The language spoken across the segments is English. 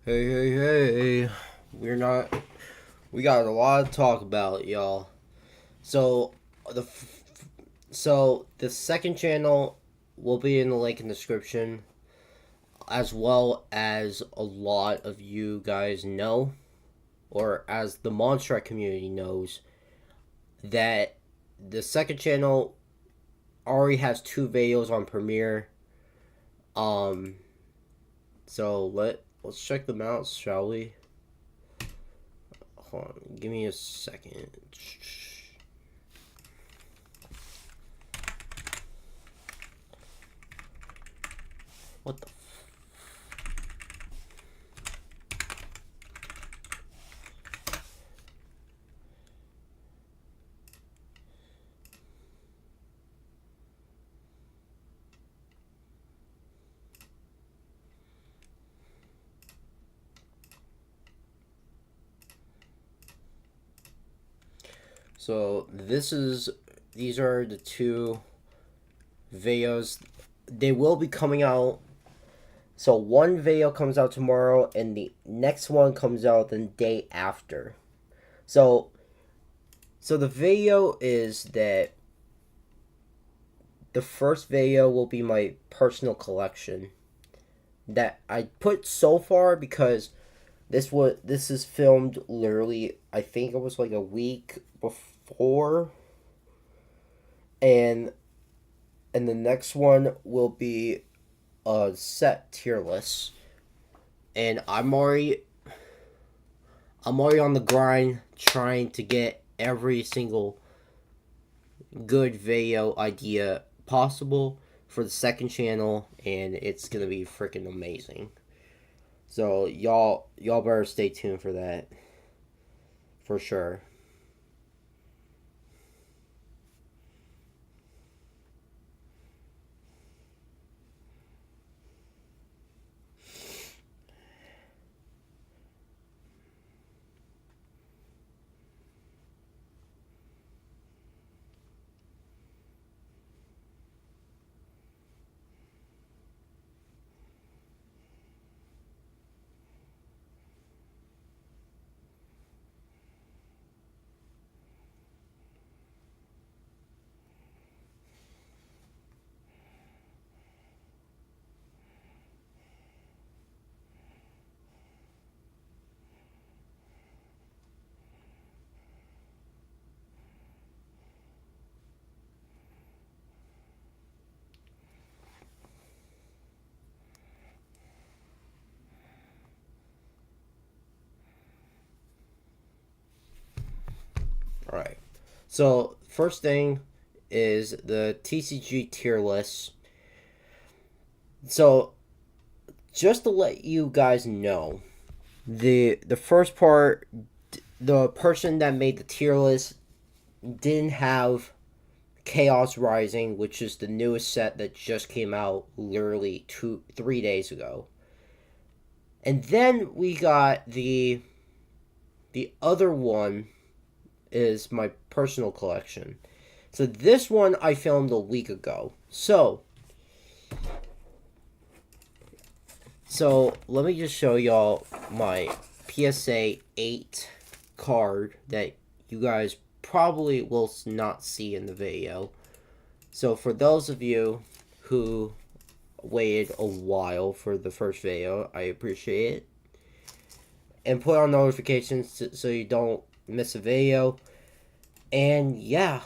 Hey. We got a lot to talk about, y'all. So, the the second channel will be in the link in the description, as well as a lot of you guys know, or as the Monster community knows, that the second channel already has two videos on Premiere. Um, so let's check them out, shall we? Hold on, give me a second. What the? So these are the two videos. They will be coming out. So one video comes out tomorrow, and the next one comes out the day after. So the video is that the first video will be my personal collection that I put so far because this is filmed literally, I think it was like a week before, and the next one will be a set tier list, and I'm already on the grind trying to get every single good video idea possible for the second channel, and it's gonna be freaking amazing. So y'all better stay tuned for that, for sure. All right. So first thing is the TCG tier list. So just to let you guys know, the first part, the person that made the tier list didn't have Chaos Rising, which is the newest set that just came out literally 3 days ago. And then we got the other one is my personal collection. So this one I filmed a week ago. So let me just show y'all my PSA 8 card that you guys probably will not see in the video. So for those of you who waited a while for the first video, I appreciate it. And put on notifications so you don't miss a video. And yeah.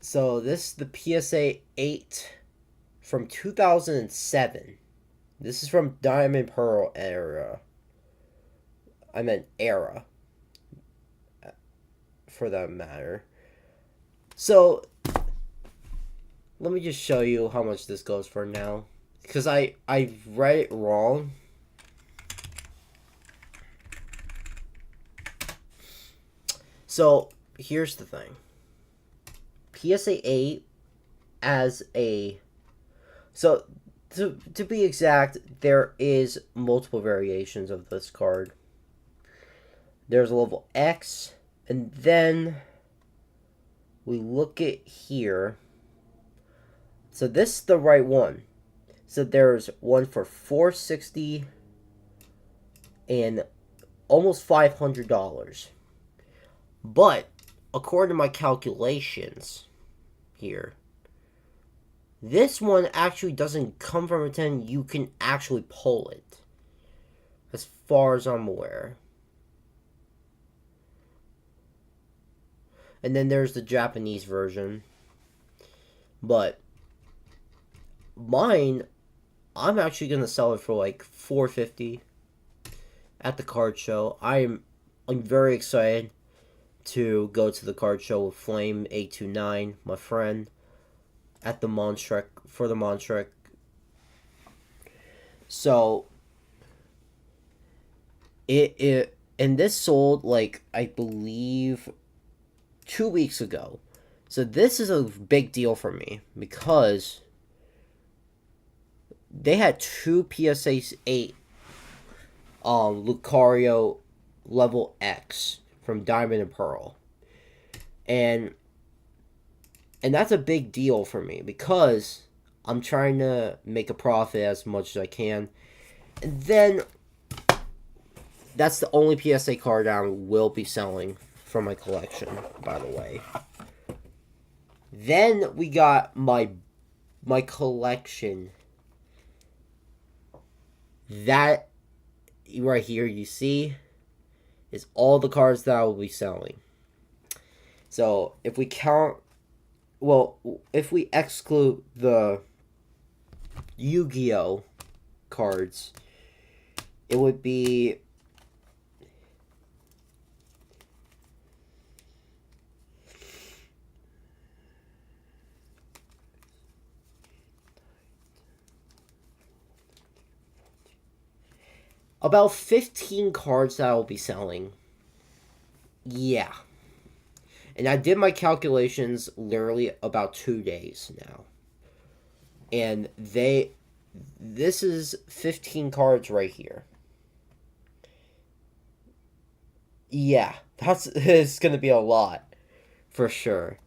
So this is the PSA 8 from 2007. This is from Diamond Pearl era. I meant era. For that matter. So let me just show you how much this goes for now. Because I read it wrong. So here's the thing. PSA 8 as a... So to be exact, there is multiple variations of this card. There's a level X, and then we look at here. So this is the right one. So there's one for 460, and almost $500. But according to my calculations here, this one actually doesn't come from a 10. You can actually pull it, as far as I'm aware. And then there's the Japanese version. But mine, I'm actually gonna sell it for like $450 at the card show. I'm very excited to go to the card show with Flame 829, my friend, at the Montrek for the Montrek. So it and this sold like I believe 2 weeks ago. So this is a big deal for me because they had two PSA 8 Lucario level X from Diamond and Pearl. And that's a big deal for me because I'm trying to make a profit as much as I can. And then that's the only PSA card I will be selling from my collection, by the way. Then we got my collection. That right here you see is all the cards that I will be selling. So if we count, well, if we exclude the Yu-Gi-Oh cards, it would be about 15 cards that I will be selling. Yeah. And I did my calculations literally about 2 days now. And this is 15 cards right here. Yeah, it's gonna be a lot, for sure.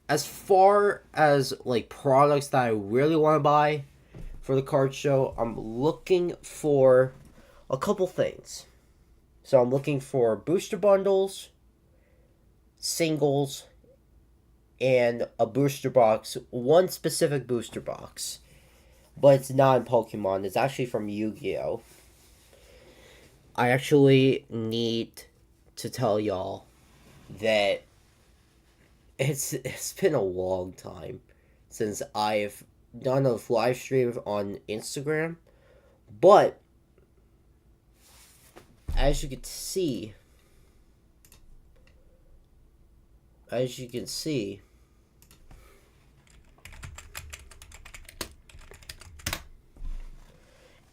As far as like products that I really want to buy for the card show, I'm looking for a couple things. So I'm looking for booster bundles, singles, and a booster box. One specific booster box, but it's not in Pokemon. It's actually from Yu-Gi-Oh! I actually need to tell y'all that it's been a long time since I've done a live stream on Instagram, but as you can see,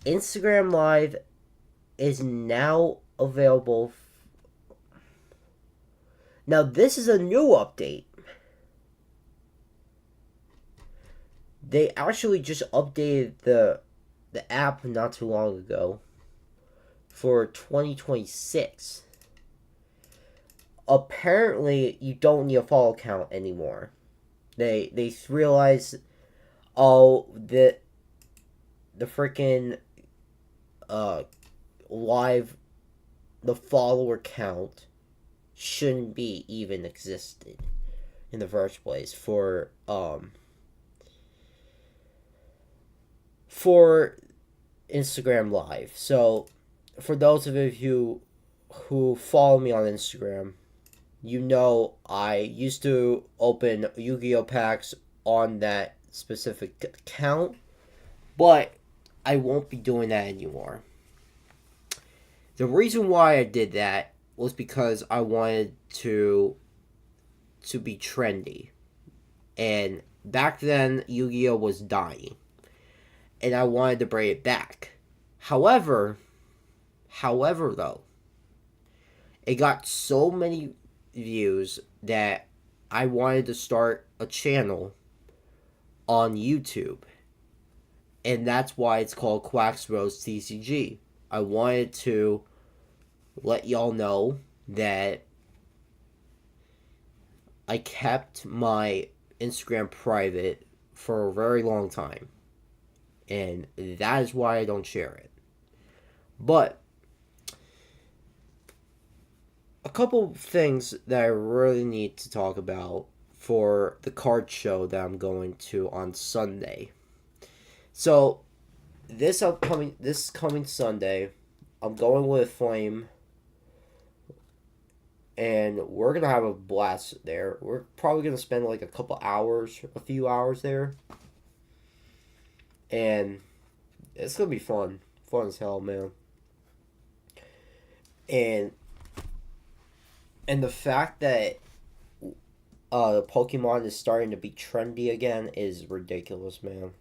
Instagram Live is now available. Now this is a new update. They actually just updated the app not too long ago for 2026. Apparently, you don't need a follow count anymore. They realize, oh, the freaking live, the follower count shouldn't be even existed in the first place for Instagram Live. So for those of you who follow me on Instagram, you know I used to open Yu-Gi-Oh packs on that specific account, but I won't be doing that anymore. The reason why I did that was because I wanted to be trendy. And back then Yu-Gi-Oh was dying. And I wanted to bring it back. However though, it got so many views that I wanted to start a channel on YouTube. And that's why it's called Quacks Rose TCG. I wanted to let y'all know that I kept my Instagram private for a very long time. And that is why I don't share it. But a couple things that I really need to talk about for the card show that I'm going to on Sunday. So this coming Sunday, I'm going with Flame, and we're gonna have a blast there. We're probably gonna spend like a few hours there, and it's gonna be fun as hell, man. And the fact that Pokemon is starting to be trendy again is ridiculous, man.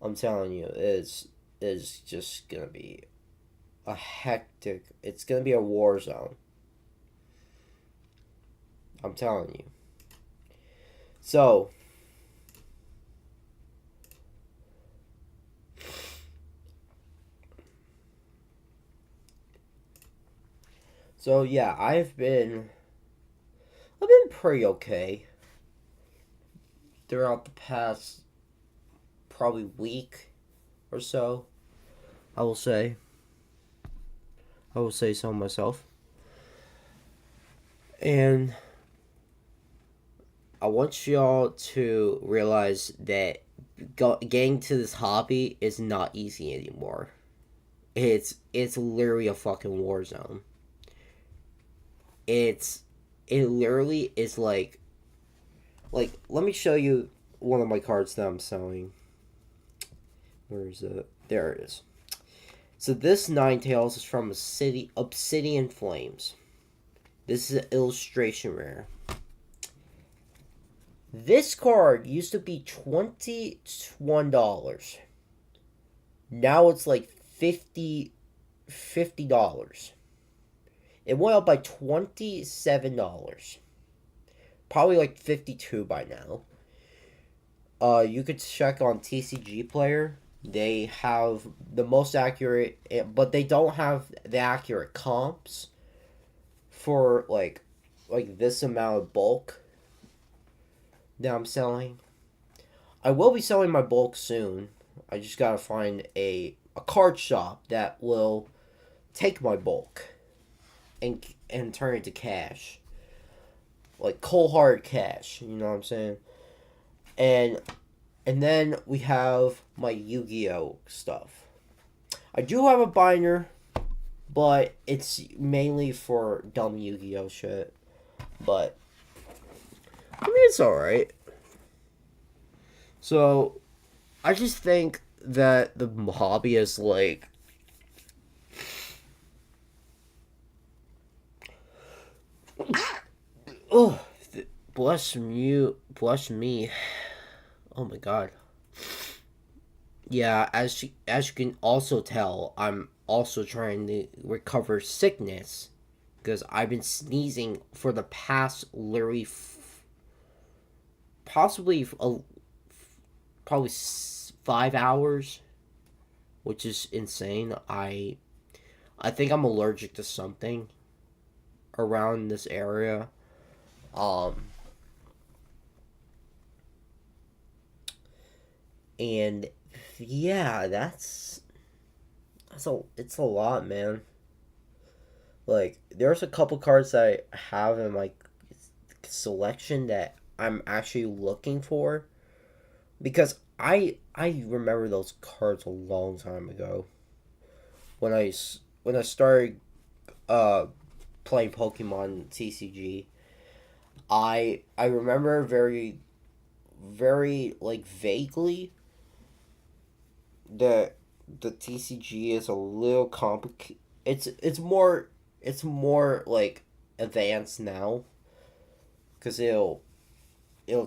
I'm telling you, it's just gonna be a hectic. It's gonna be a war zone. I'm telling you. So yeah, I've been pretty okay throughout the past probably week or so. I will say so myself. And I want y'all to realize that getting to this hobby is not easy anymore. It's literally a fucking war zone. It literally is like let me show you one of my cards that I'm selling. Where is it? There it is. So this Ninetales is from Obsidian Flames. This is an illustration rare. This card used to be $21. Now it's like $50. It went up by $27. Probably like 52 by now. You could check on TCG Player. They have the most accurate, but they don't have the accurate comps for like this amount of bulk that I'm selling. I will be selling my bulk soon. I just gotta find a card shop that will take my bulk and turn it to cash. Like cold hard cash, you know what I'm saying? And then we have my Yu-Gi-Oh stuff. I do have a binder, but it's mainly for dumb Yu-Gi-Oh shit. But I mean, it's alright. So I just think that the hobby is like oh, bless me. Oh my god. Yeah, as you can also tell, I'm also trying to recover sickness because I've been sneezing for the past literally possibly probably 5 hours, which is insane. I think I'm allergic to something around this area. And yeah, it's a lot, man. Like there's a couple cards that I have in my selection that I'm actually looking for because I remember those cards a long time ago when I started playing Pokemon TCG. I remember very like vaguely that the TCG is a little complicated. It's more like advanced now because it'll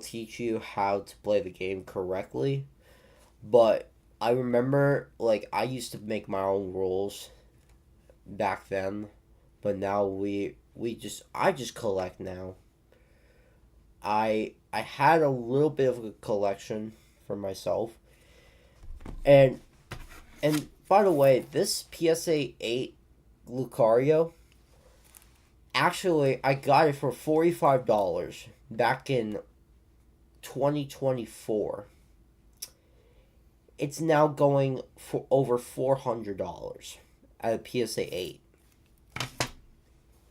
teach you how to play the game correctly. But I remember like I used to make my own rules back then, but now I just collect now. I had a little bit of a collection for myself. And by the way, this PSA 8 Lucario, actually I got it for $45 back in 2024, it's now going for over $400 at a PSA 8.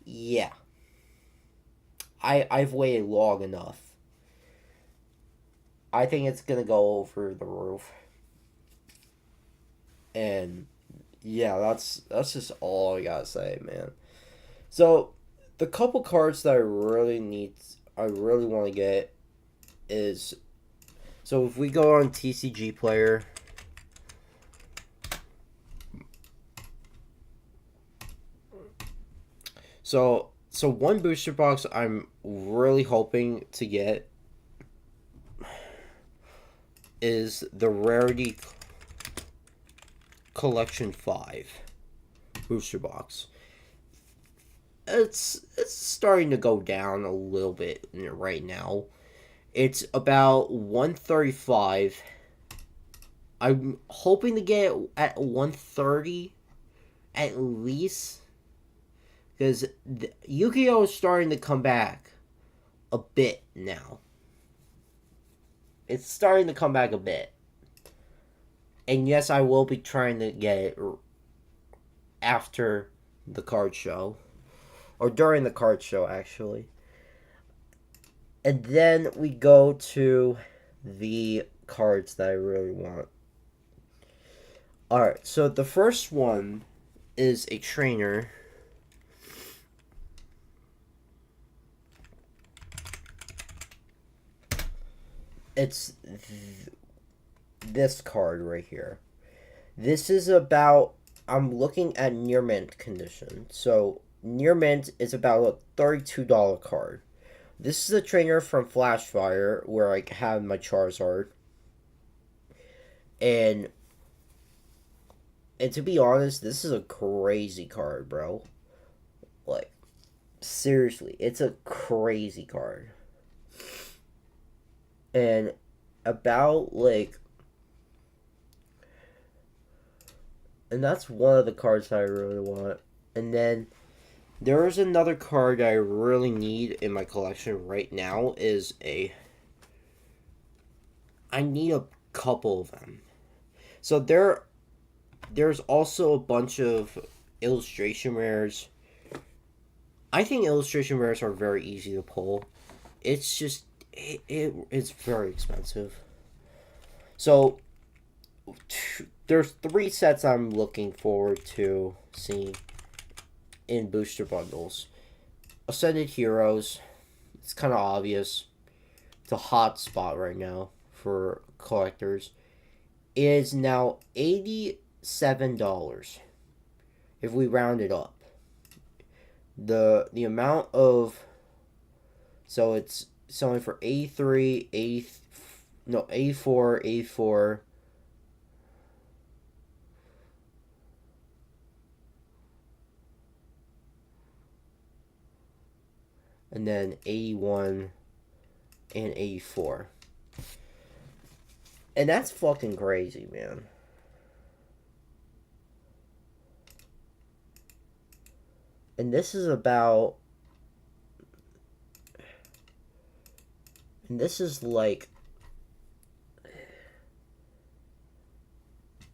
Yeah. I've waited long enough. I think it's gonna go over the roof. And yeah, that's just all I gotta say, man. So the couple cards that I really want to get is, so if we go on TCG Player, so one booster box I'm really hoping to get is the Rarity Collection 5 booster box. It's starting to go down a little bit right now. It's about 135. I'm hoping to get it at 130 at least, because Yu-Gi-Oh is starting to come back a bit now. It's starting to come back a bit. And yes, I will be trying to get it after the card show. Or during the card show, actually. And then we go to the cards that I really want. Alright, so the first one is a trainer. It's this card right here. This is about, I'm looking at near mint condition. So near mint is about a $32 card. This is a trainer from Flashfire where I have my Charizard. And to be honest, this is a crazy card, bro. Like, seriously, it's a crazy card. And about, like, and that's one of the cards that I really want. And then there is another card I really need in my collection right now. I need a couple of them. So there's also a bunch of illustration rares. I think illustration rares are very easy to pull. It's just it's very expensive. So there's 3 sets I'm looking forward to seeing in booster bundles. Ascended Heroes. It's kind of obvious. It's a hot spot right now for collectors. It is now $87 if we round it up. The amount of, so it's selling for 83, 84, 84. And then 81 and 84. And that's fucking crazy, man. And this is about, and this is like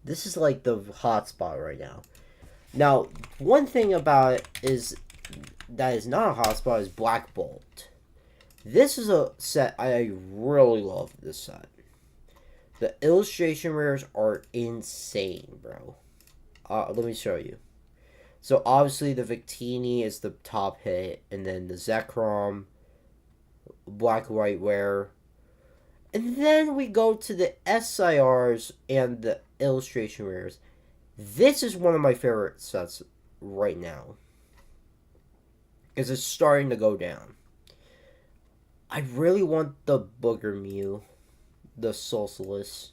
the hot spot right now. Now, one thing about it is that is not a hot spot is Black Bolt. This is a set I really love. This set. The illustration rares are insane, bro. Let me show you. So obviously the Victini is the top hit, and then the Zekrom, Black White Rare, and then we go to the SIRs and the illustration rares. This is one of my favorite sets right now, because it's starting to go down. I really want the Booger Mew, the Socialist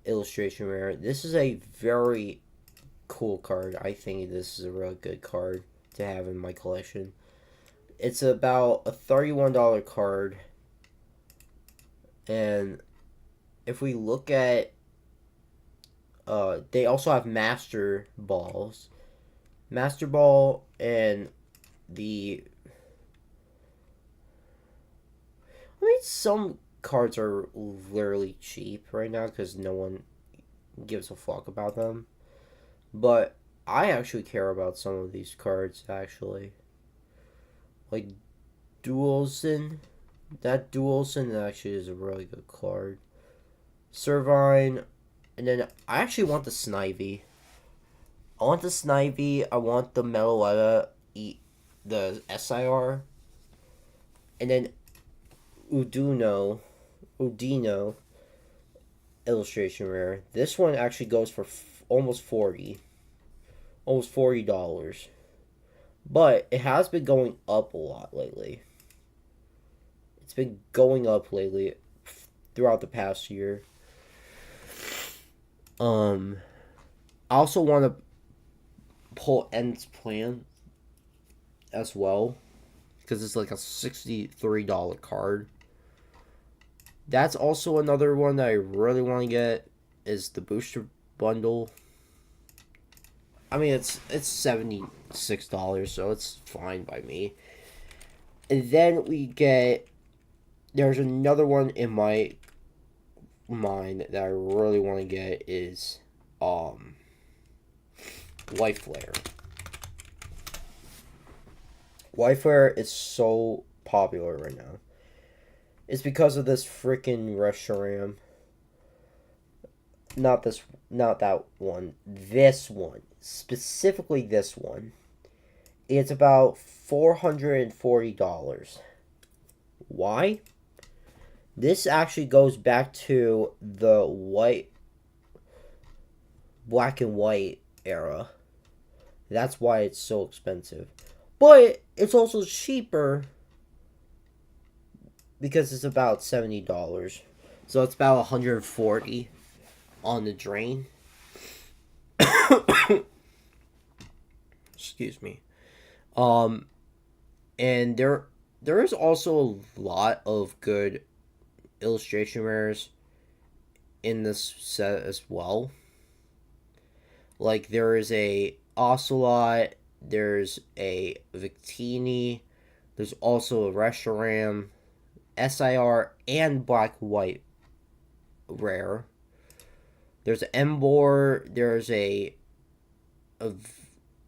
illustration rare. This is a very cool card. I think this is a really good card to have in my collection. It's about a $31 card. And if we look at, they also have Master Balls. Master Ball and the, I mean, some cards are literally cheap right now because no one gives a fuck about them. But I actually care about some of these cards, actually. Like, Duelson. That Duelson actually is a really good card. Servine. And then I actually want the Snivy. I want the Snivy. I want the Metaletta, the SIR. And then Udino illustration rare. This one actually goes for almost $40. But it has been going up a lot lately. It's been going up lately throughout the past year. I also want to pull End's Plan as well because it's like a $63 card. That's also another one that I really want to get is the booster bundle. I mean, it's $76, so it's fine by me. And then we get, there's another one in my mind that I really want to get is White Flare. White Flare is so popular right now. It's because of this freaking Reshiram. Not that one. This one. Specifically this one. It's about $440. Why? This actually goes back to the black and white era. That's why it's so expensive. But it's also cheaper because it's about $70. So it's about $140 on the drain. Excuse me. And there is also a lot of good illustration rares in this set as well. Like there is a Ocelot, there's a Victini, there's also a Reshiram, SIR, and Black White rare. There's an Embor, there's a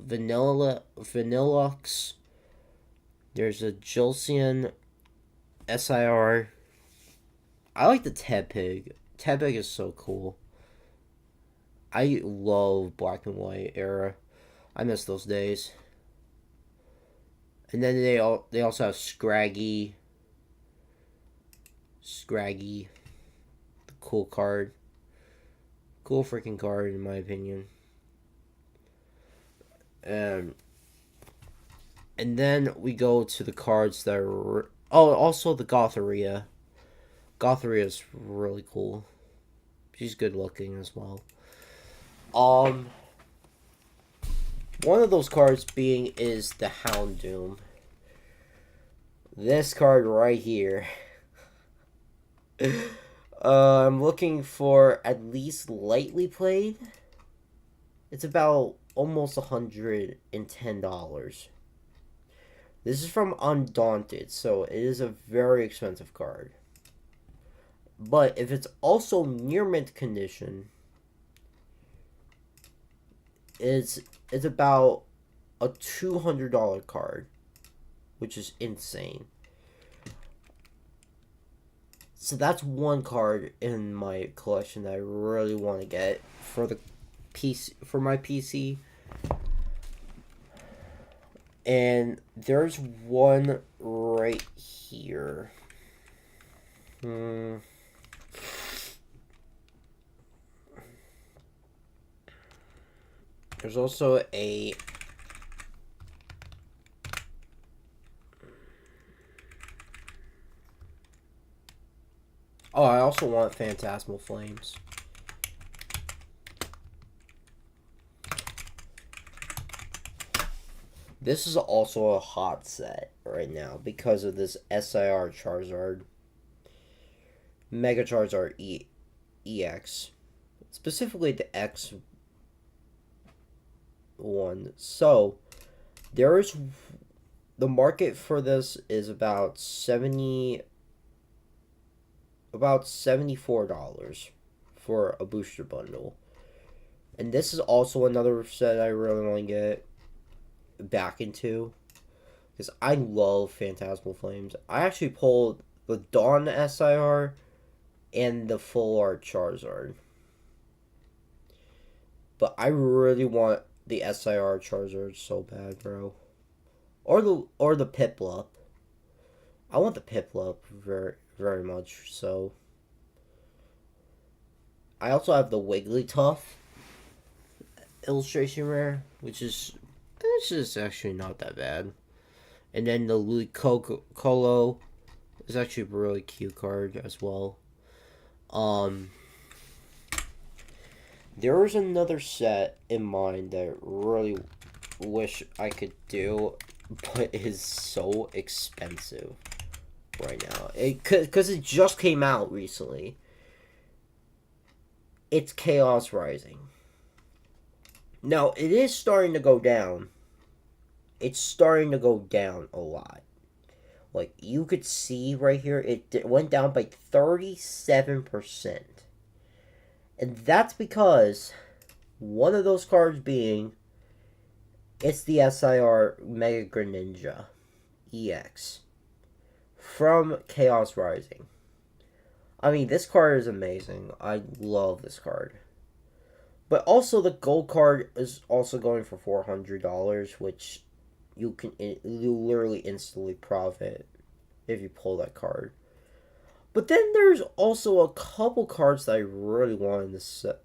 Vanillux, there's a Jilcian SIR. I like the Tepig. Tepig is so cool. I love black and white era. I miss those days. And then they also have Scraggy. The cool card. Cool freaking card in my opinion. And then we go to the cards that are... Oh, also the Gothria. Gothria is really cool. She's good looking as well. One of those cards being is the Houndoom. This card right here. I'm looking for at least lightly played. It's about almost $110. This is from Undaunted, so it is a very expensive card. But if it's also near mint condition, it's about a $200 card, which is insane. So that's one card in my collection that I really want to get for the PC, for my PC. And there's one right here. There's also a... Oh, I also want Phantasmal Flames. This is also a hot set right now because of this SIR Charizard. Mega Charizard EX. Specifically the X one. So, there's... The market for this is about 70... about $74 for a booster bundle. And this is also another set I really want to get back into, because I love Phantasmal Flames. I actually pulled the Dawn SIR and the Full Art Charizard. But I really want the SIR Charizard so bad, bro. Or the Piplup. I want the Piplup very very much so. I also have the Wigglytuff illustration rare, which is it's just actually not that bad. And then the Ludicolo is actually a really cute card as well. There was another set in mind that I really wish I could do, but it is so expensive right now. Because it just came out recently. It's Chaos Rising. Now, it is starting to go down. It's starting to go down a lot. Like, you could see right here, it went down by 37%. And that's because one of those cards being, it's the SIR Mega Greninja EX from Chaos Rising. I mean, this card is amazing. I love this card. But also, the gold card is also going for $400, which you literally instantly profit if you pull that card. But then there's also a couple cards that I really want in this set.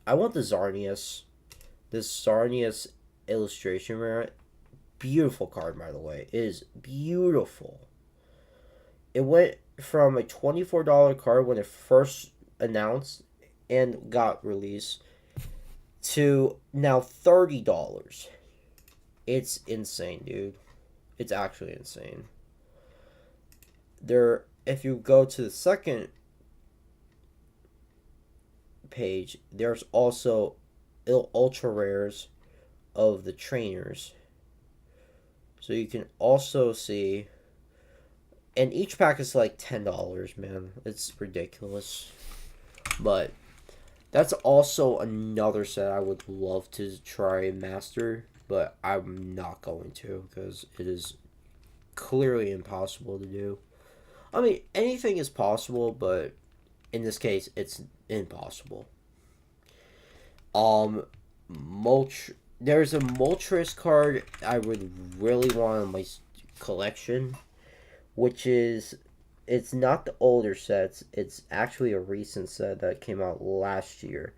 I want the Xerneas. This Xerneas illustration rare. Beautiful card, by the way. It is beautiful. It went from a $24 card when it first announced and got released to now $30. It's insane, dude. It's actually insane. If you go to the second page, there's also ultra rares of the trainers. So you can also see, and each pack is like $10, man. It's ridiculous. But that's also another set I would love to try and master, but I'm not going to because it is clearly impossible to do. I mean, anything is possible, but in this case, it's impossible. There's a Moltres card I would really want in my collection, which is, it's not the older sets, it's actually a recent set that came out last year.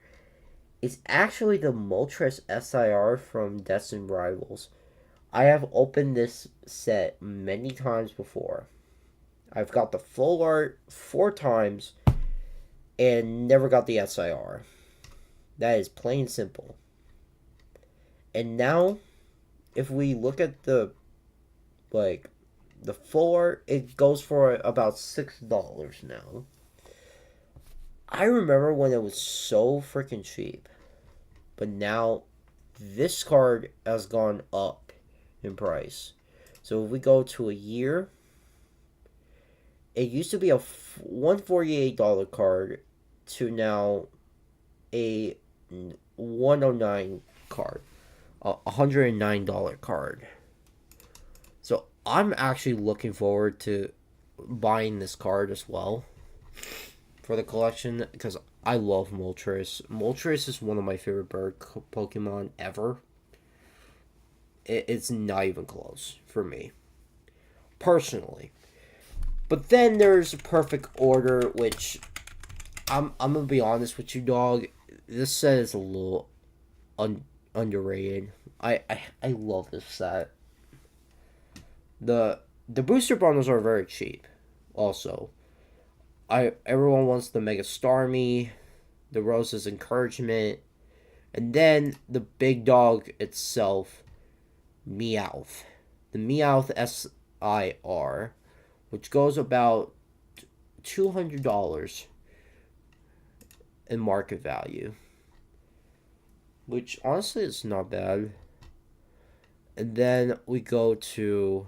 It's actually the Moltres SIR from Destined Rivals. I have opened this set many times before. I've got the full art 4 times and never got the SIR. That is plain simple. And now, if we look at the full art, it goes for about $6 now. I remember when it was so freaking cheap. But now, this card has gone up in price. So if we go to a year, it used to be a $148 card to now a $109 card. A $109 card. So I'm actually looking forward to buying this card as well for the collection because I love Moltres. Moltres is one of my favorite bird Pokemon ever. It's not even close for me, personally. But then there's Perfect Order, which I'm gonna be honest with you, dog. This set is a little underrated. I love this set. The booster bundles are very cheap. Also, everyone wants the Mega Starmie, the Rose's Encouragement, and then the big dog itself, Meowth. The Meowth SIR, which goes about $200 in market value, which honestly is not bad. And then we go to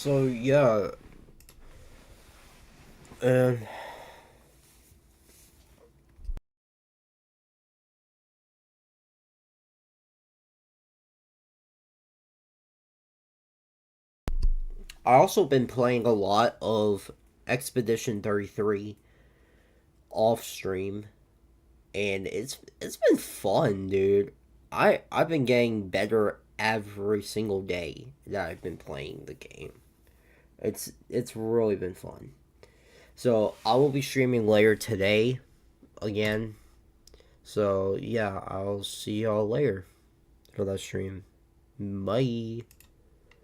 So yeah, and I also been playing a lot of Expedition 33 off stream, and it's been fun, dude. I've been getting better every single day that I've been playing the game. It's really been fun. So I will be streaming later today again. So yeah, I'll see y'all later for that stream. Bye.